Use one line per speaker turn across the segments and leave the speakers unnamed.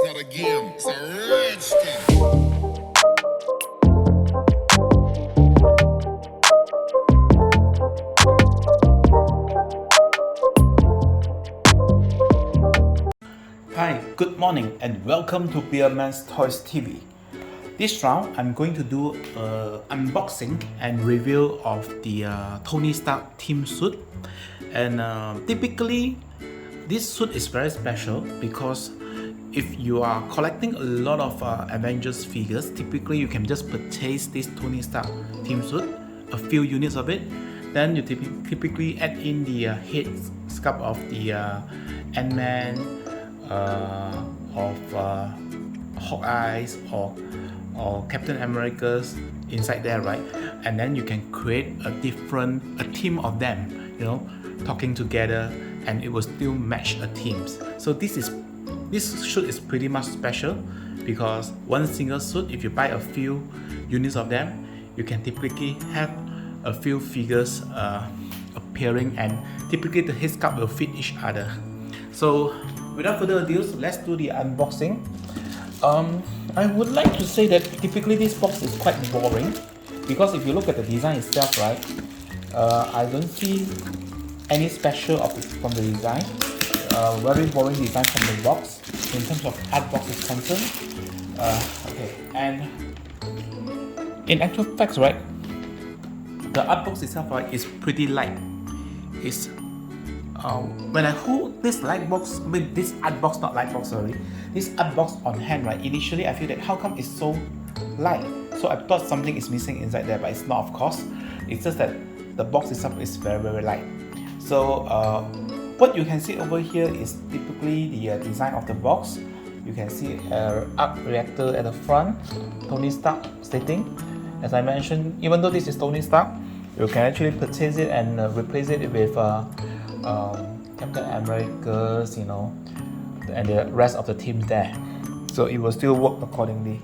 not a game, it's a rich thing.
Hi, good morning and welcome to Beaman ToysTV. This round I'm going to do unboxing and review of the Tony Stark team suit. And typically this suit is very special because if you are collecting a lot of Avengers figures, typically you can just purchase this Tony Stark team suit, a few units of it. Then you typically add in the head sculpt of the Ant-Man, of Hawkeye's or Captain America's inside there, right? And then you can create a team of them, you know, talking together, and it will still match a teams. So this suit is pretty much special because one single suit, if you buy a few units of them, you can typically have a few figures appearing, and typically the head sculpt will fit each other. So without further ado, let's do the unboxing. I would like to say that typically this box is quite boring because if you look at the design itself, right, I don't see any special from the design. Very boring design from the box in terms of art box is concerned. Okay, and in actual facts, right, the art box itself, right, is pretty light. It's when I hold this light box, this art box, not light box, sorry, this art box on hand, right, initially I feel that how come it's so light? So I thought something is missing inside there, but it's not, of course. It's just that the box itself is very, very light. So what you can see over here is typically the design of the box. You can see an arc reactor at the front, Tony Stark stating. As I mentioned, even though this is Tony Stark, you can actually purchase it and replace it with Captain America's, you know, and the rest of the teams there. So it will still work accordingly.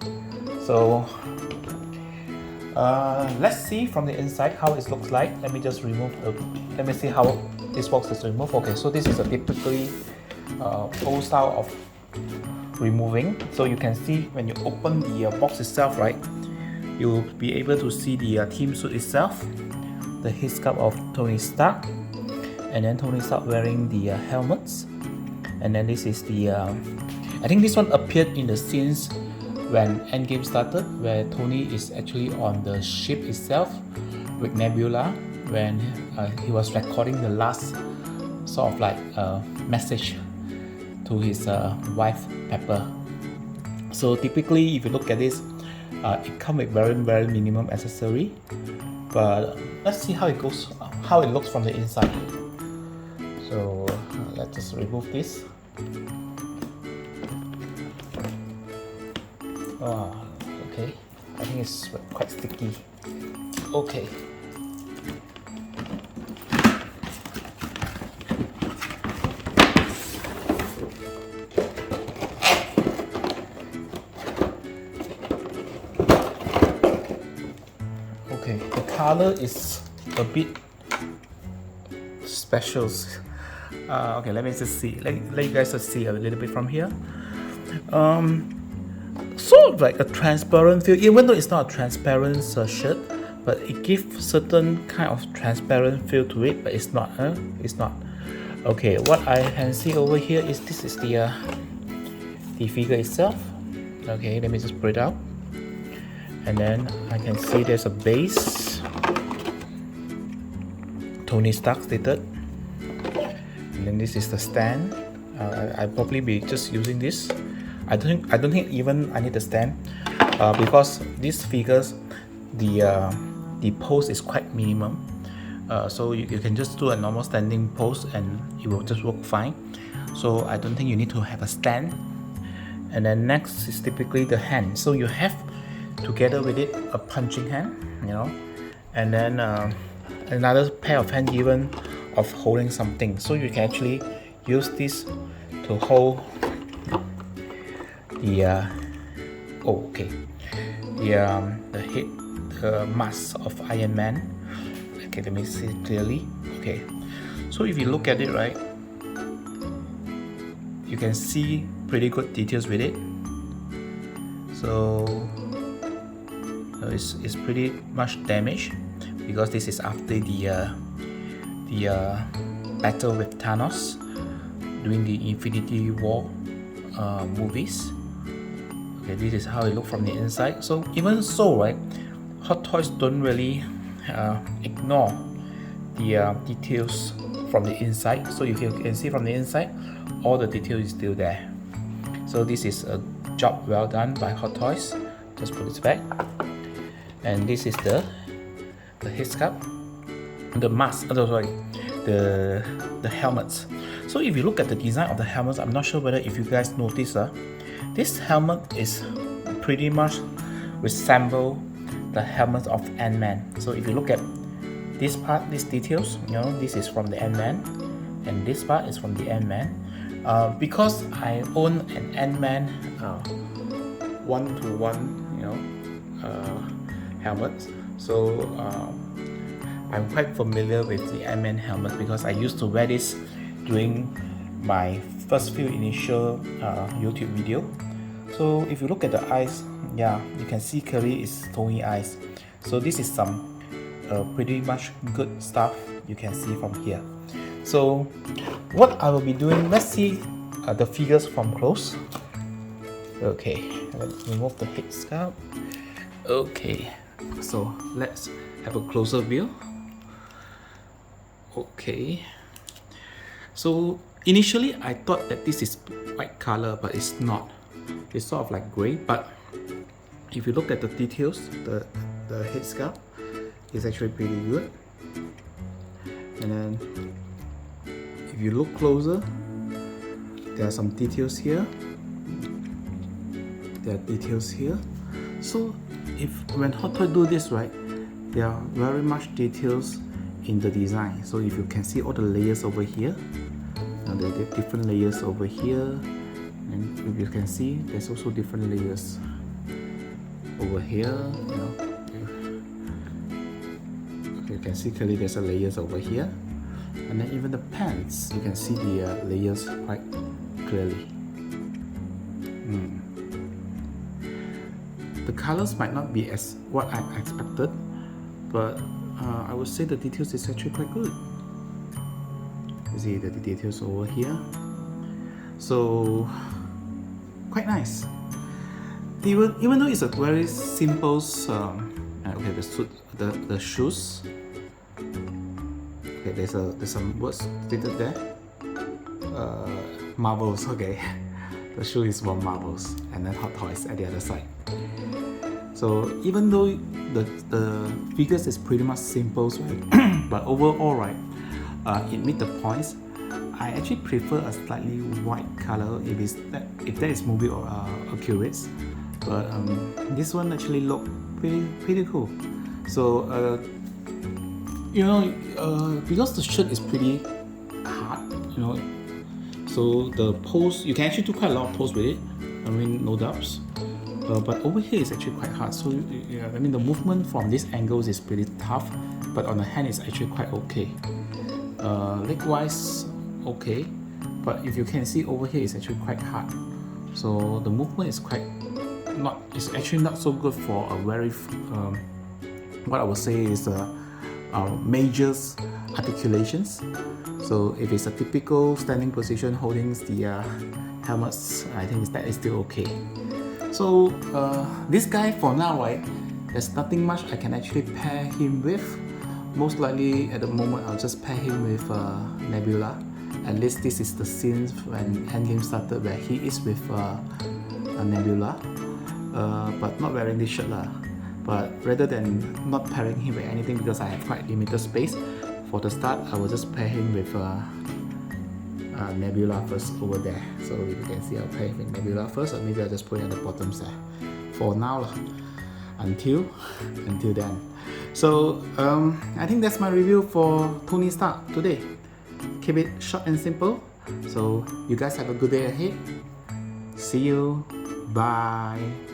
So let's see from the inside how it looks like. Let me just remove let me see how this box is removed. Okay, so this is a typically old style of removing. So you can see when you open the box itself, right, you'll be able to see the team suit itself, the head sculpt of Tony Stark, and then Tony Stark wearing the helmets. And then this is the I think this one appeared in the scenes when Endgame started, where Tony is actually on the ship itself with Nebula when he was recording the last sort of like message to his wife Pepper. So typically if you look at this, it comes with very, very minimum accessory, but let's see how it goes, how it looks from the inside. So let's just remove this. Oh, okay, I think it's quite sticky. Okay. Okay, the color is a bit special. Okay, let me just see. Let you guys just see a little bit from here. Sort of like a transparent feel, even though it's not a transparent shirt, but it gives certain kind of transparent feel to it. But it's not. It's not. Okay, what I can see over here is this is the figure itself. Okay, let me just pull it out, and then I can see there's a base. Tony Stark stated. And then this is the stand. I'll probably be just using this. I don't think even I need a stand because these figures, the pose is quite minimum. So you can just do a normal standing pose and it will just work fine. So I don't think you need to have a stand. And then next is typically the hand. So you have together with it a punching hand, you know, and then another pair of hands given of holding something. So you can actually use this to hold the mask of Iron Man. Okay, let me see it clearly. Okay, so if you look at it, right, you can see pretty good details with it. So it's pretty much damaged because this is after the battle with Thanos during the Infinity War movies. Okay, this is how it looks from the inside. So even so, right, Hot Toys don't really ignore the details from the inside. So if you can see from the inside, all the detail is still there. So this is a job well done by Hot Toys. Just put it back. And this is the head sculpt, the mask, the helmets. So if you look at the design of the helmets, I'm not sure whether if you guys notice, this helmet is pretty much resemble the helmet of Ant-Man. So if you look at this part, these details, you know, this is from the Ant-Man, and this part is from the Ant-Man. Because I own an Ant-Man one-to-one, you know, helmet, so I'm quite familiar with the Ant-Man helmet because I used to wear this during my first few initial YouTube video. So if you look at the eyes, yeah, you can see clearly it's Tony eyes. So this is some pretty much good stuff you can see from here. So what I will be doing, let's see the figures from close. Okay, let's remove the head sculpt. Okay, so let's have a closer view. Okay, so initially I thought that this is white color, but it's not. It's sort of like gray, but if you look at the details, the head sculpt is actually pretty good. And then if you look closer, there are some details here. There are details here. So if when Hot Toys do this, right, there are very much details in the design. So if you can see all the layers over here, there are different layers over here, and if you can see, there's also different layers over here. You know, you can see clearly there's a layers over here, and then even the pants, you can see the layers quite clearly. The colors might not be as what I expected, but I would say the details is actually quite good. You see the details over here, so quite nice. Even though it's a very simple, okay, the suit, the shoes. Okay, there's some words stated there. Marvels. Okay, the shoe is from Marvels, and then Hot Toys at the other side. So even though the figures is pretty much simple, right? But overall, right, it meet the points. I actually prefer a slightly white color if that is movie or accurate. But this one actually look pretty cool. So you know, because the shirt is pretty hard, you know, so the pose, you can actually do quite a lot of pose with it. I mean, no doubts. But over here is actually quite hard. So yeah, I mean, the movement from these angles is pretty tough, but on the hand it's actually quite okay. Leg wise, okay, but if you can see over here, it's actually quite hard. So the movement is quite not. It's actually not so good for a very what I would say is major articulations. So if it's a typical standing position holding the helmets, I think that is still okay. So this guy for now, right, there's nothing much I can actually pair him with. Most likely at the moment I'll just pair him with Nebula. At least this is the scene when Endgame started where he is with Nebula, but not wearing this shirt lah. But rather than not pairing him with anything because I have quite limited space, for the start I will just pair him with Nebula first over there. So if you can see, I'll pair him with Nebula first, or maybe I'll just put it on the bottom side for now lah, until then. So I think that's my review for Tony Stark today. Keep it short and simple. So you guys have a good day ahead. See you. Bye.